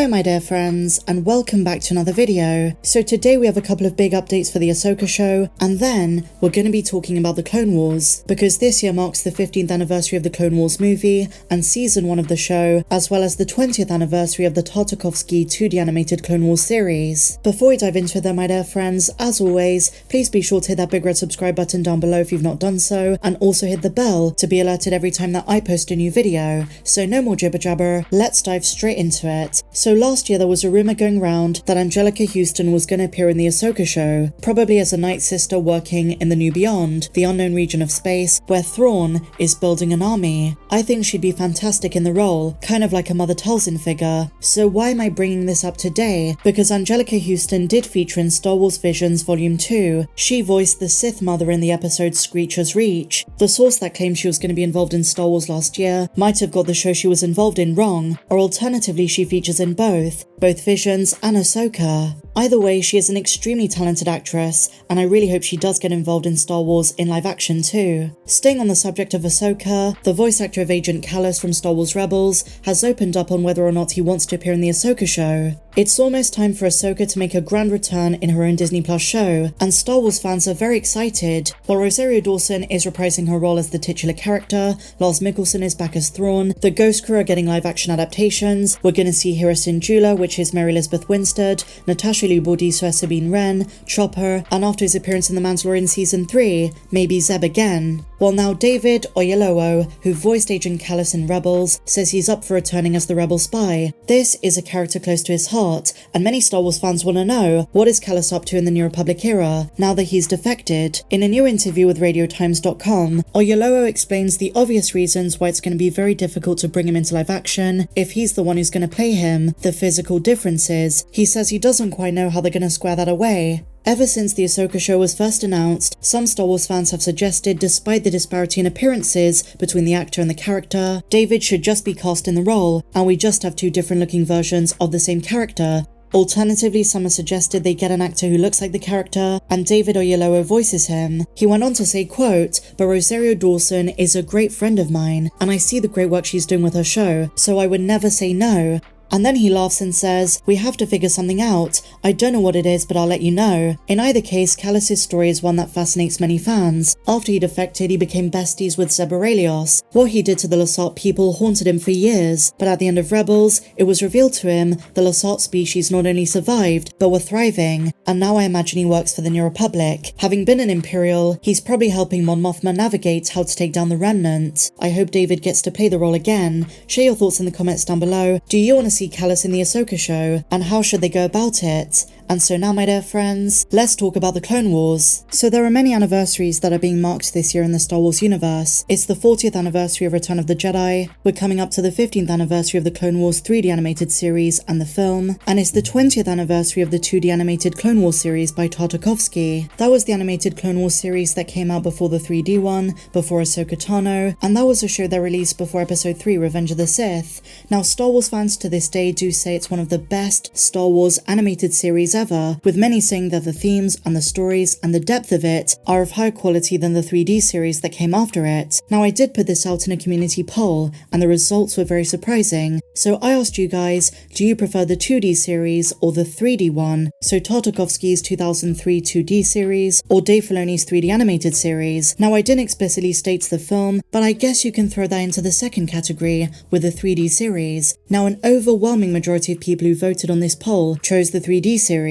Hello my dear friends, and welcome back to another video. So today we have a couple of big updates for the Ahsoka show, and then we're going to be talking about the Clone Wars, because this year marks the 15th anniversary of the Clone Wars movie and season 1 of the show, as well as the 20th anniversary of the Tartakovsky 2D animated Clone Wars series. Before we dive into them my dear friends, as always, please be sure to hit that big red subscribe button down below if you've not done so, and also hit the bell to be alerted every time that I post a new video. So no more jibber jabber, let's dive straight into it. So last year there was a rumour going around that Anjelica Huston was going to appear in the Ahsoka show, probably as a Night Sister working in the New Beyond, the unknown region of space, where Thrawn is building an army. I think she'd be fantastic in the role, kind of like a Mother Talzin figure. So why am I bringing this up today? Because Anjelica Huston did feature in Star Wars Visions Volume 2. She voiced the Sith Mother in the episode Screecher's Reach. The source that claimed she was going to be involved in Star Wars last year might have got the show she was involved in wrong, or alternatively she features in both Visions and Ahsoka. Either way, she is an extremely talented actress, and I really hope she does get involved in Star Wars in live action too. Staying on the subject of Ahsoka, the voice actor of Agent Kallus from Star Wars Rebels has opened up on whether or not he wants to appear in the Ahsoka show. It's almost time for Ahsoka to make a grand return in her own Disney Plus show, and Star Wars fans are very excited. While Rosario Dawson is reprising her role as the titular character, Lars Mikkelsen is back as Thrawn, the Ghost crew are getting live action adaptations, we're gonna see Hera Syndulla, which is Mary Elizabeth Winstead, Natasha Liu Bordiswa as Sabine Wren, Chopper, and after his appearance in The Mandalorian Season 3, maybe Zeb again. While now David Oyelowo, who voiced Agent Kallus in Rebels, says he's up for returning as the Rebel spy. This is a character close to his heart, and many Star Wars fans want to know, what is Kallus up to in the New Republic era, now that he's defected? In a new interview with RadioTimes.com, Oyelowo explains the obvious reasons why it's going to be very difficult to bring him into live action if he's the one who's going to play him, the physical differences. He says he doesn't quite know how they're going to square that away. Ever since the Ahsoka show was first announced, some Star Wars fans have suggested, despite the disparity in appearances between the actor and the character, David should just be cast in the role, and we just have two different looking versions of the same character. Alternatively, some have suggested they get an actor who looks like the character, and David Oyelowo voices him. He went on to say, quote, "But Rosario Dawson is a great friend of mine, and I see the great work she's doing with her show, so I would never say no." And then he laughs and says, "We have to figure something out. I don't know what it is, but I'll let you know." In either case, Kallus's story is one that fascinates many fans. After he defected, he became besties with Zeb Orrelios. What he did to the Lasat people haunted him for years, but at the end of Rebels, it was revealed to him the Lasat species not only survived, but were thriving. And now I imagine he works for the New Republic. Having been an Imperial, he's probably helping Mon Mothma navigate how to take down the Remnant. I hope David gets to play the role again. Share your thoughts in the comments down below. Do you want to see Kallus in the Ahsoka show, and how should they go about it? And so now my dear friends, let's talk about the Clone Wars. So there are many anniversaries that are being marked this year in the Star Wars universe. It's the 40th anniversary of Return of the Jedi, we're coming up to the 15th anniversary of the Clone Wars 3D animated series and the film, and it's the 20th anniversary of the 2D animated Clone Wars series by Tartakovsky. That was the animated Clone Wars series that came out before the 3D one, before Ahsoka Tano, and that was a show that released before Episode 3, Revenge of the Sith. Now Star Wars fans to this day do say it's one of the best Star Wars animated series ever, with many saying that the themes and the stories and the depth of it are of higher quality than the 3D series that came after it. Now I did put this out in a community poll, and the results were very surprising. So I asked you guys, do you prefer the 2D series or the 3D one? So Tartakovsky's 2003 2D series or Dave Filoni's 3D animated series? Now I didn't explicitly state the film, but I guess you can throw that into the second category with the 3D series. Now an overwhelming majority of people who voted on this poll chose the 3D series,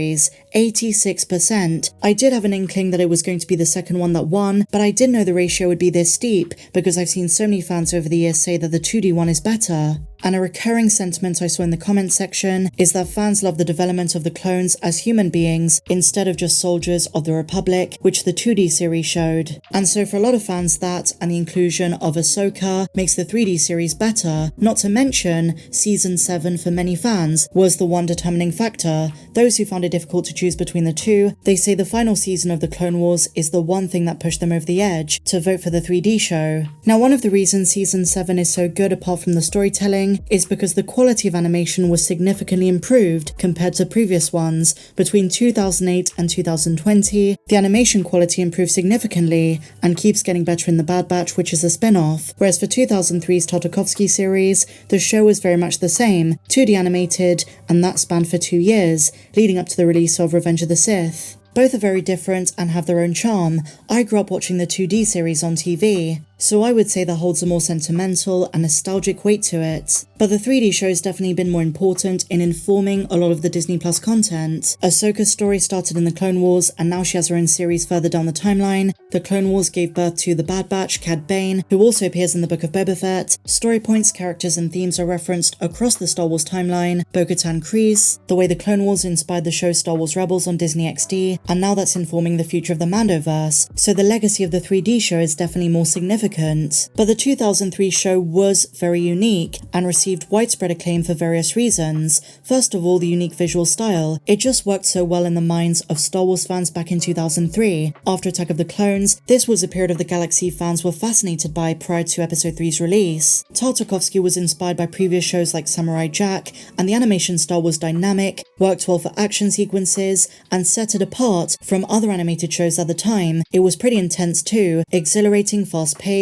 86%. I did have an inkling that it was going to be the second one that won, but I didn't know the ratio would be this steep, because I've seen so many fans over the years say that the 2D one is better. And a recurring sentiment I saw in the comments section is that fans love the development of the clones as human beings instead of just soldiers of the Republic, which the 2D series showed. And so for a lot of fans, that and the inclusion of Ahsoka makes the 3D series better. Not to mention, Season 7 for many fans was the one determining factor. Those who found it difficult to choose choose between the two, they say the final season of The Clone Wars is the one thing that pushed them over the edge to vote for the 3D show. Now, one of the reasons Season 7 is so good apart from the storytelling is because the quality of animation was significantly improved compared to previous ones. Between 2008 and 2020, the animation quality improved significantly and keeps getting better in The Bad Batch, which is a spin-off, whereas for 2003's Tartakovsky series, the show was very much the same, 2D animated, and that spanned for 2 years, leading up to the release of Revenge of the Sith. Both are very different and have their own charm. I grew up watching the 2D series on TV, so I would say that holds a more sentimental and nostalgic weight to it. But the 3D show's definitely been more important in informing a lot of the Disney Plus content. Ahsoka's story started in the Clone Wars, and now she has her own series further down the timeline. The Clone Wars gave birth to the Bad Batch, Cad Bane, who also appears in the Book of Boba Fett. Story points, characters, and themes are referenced across the Star Wars timeline. Bo-Katan Kryze, the way the Clone Wars inspired the show Star Wars Rebels on Disney XD, and now that's informing the future of the Mandoverse, so the legacy of the 3D show is definitely more significant. But the 2003 show was very unique and received widespread acclaim for various reasons. First of all, the unique visual style. It just worked so well in the minds of Star Wars fans back in 2003. After Attack of the Clones, this was a period of the galaxy fans were fascinated by prior to Episode 3's release. Tartakovsky was inspired by previous shows like Samurai Jack, and the animation style was dynamic, worked well for action sequences, and set it apart from other animated shows at the time. It was pretty intense too, exhilarating, fast-paced,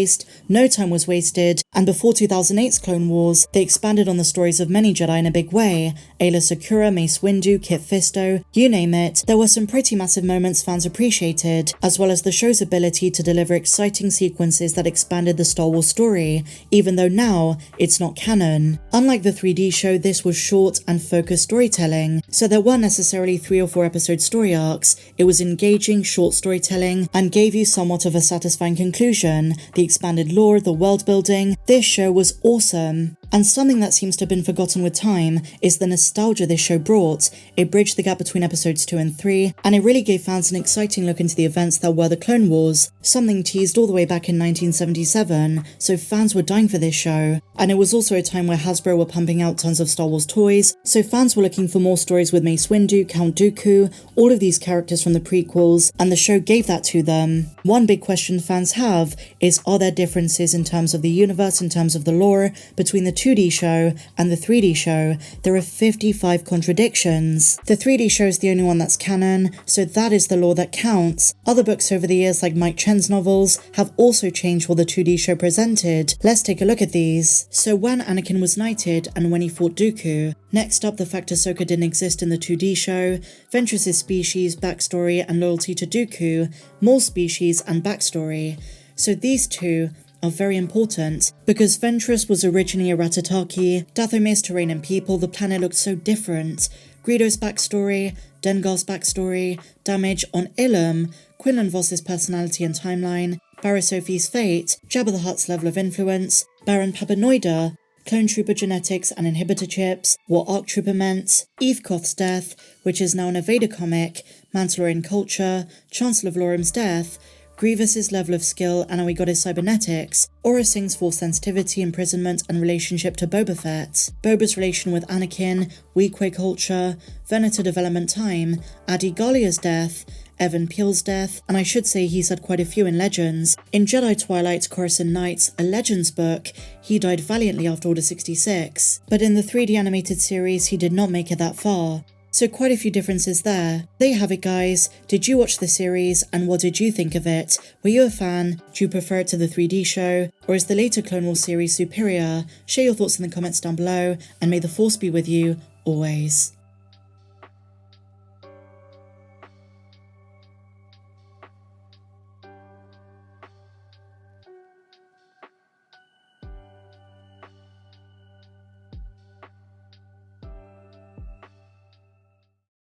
no time was wasted, and before 2008's Clone Wars, they expanded on the stories of many Jedi in a big way. Ayla Secura, Mace Windu, Kit Fisto, you name it. There were some pretty massive moments fans appreciated, as well as the show's ability to deliver exciting sequences that expanded the Star Wars story, even though now it's not canon. Unlike the 3D show, this was short and focused storytelling, so there weren't necessarily 3 or 4 episode story arcs. It was engaging, short storytelling, and gave you somewhat of a satisfying conclusion. The expanded lore, the world building. This show was awesome. And something that seems to have been forgotten with time is the nostalgia this show brought. It bridged the gap between episodes 2 and 3, and it really gave fans an exciting look into the events that were the Clone Wars, something teased all the way back in 1977, so fans were dying for this show. And it was also a time where Hasbro were pumping out tons of Star Wars toys, so fans were looking for more stories with Mace Windu, Count Dooku, all of these characters from the prequels, and the show gave that to them. One big question fans have is, are there differences in terms of the universe, in terms of the lore, between the 2D show and the 3D show? There are 55 contradictions. The 3D show is the only one that's canon, so that is the lore that counts. Other books over the years, like Mike Chen's novels, have also changed what the 2D show presented. Let's take a look at these. So when Anakin was knighted and when he fought Dooku. Next up, the fact Ahsoka didn't exist in the 2D show, Ventress's species, backstory, and loyalty to Dooku, Maul's species and backstory. So these two are very important, because Ventress was originally a Ratataki, Dathomir's terrain and people, the planet looked so different. Greedo's backstory, Dengar's backstory, damage on Ilum, Quinlan Voss's personality and timeline, Barra Sophie's fate, Jabba the Hutt's level of influence, Baron Papanoida, Clone Trooper genetics and inhibitor chips, what ARC Trooper meant, Eve Koth's death, which is now an Vader comic, Mandalorian culture, Chancellor Valorim's death, Grievous's level of skill and how he got his cybernetics, Aurra Singh's force sensitivity, imprisonment and relationship to Boba Fett, Boba's relation with Anakin, Weequay culture, Venator development time, Adi Gallia's death, Evan Peele's death, and I should say he's had quite a few in Legends. In Jedi Twilight, Coruscant Nights, a Legends book, he died valiantly after Order 66, but in the 3D animated series he did not make it that far. So quite a few differences there. There you have it, guys. Did you watch the series and what did you think of it? Were you a fan? Do you prefer it to the 3D show? Or is the later Clone Wars series superior? Share your thoughts in the comments down below, and may the Force be with you always.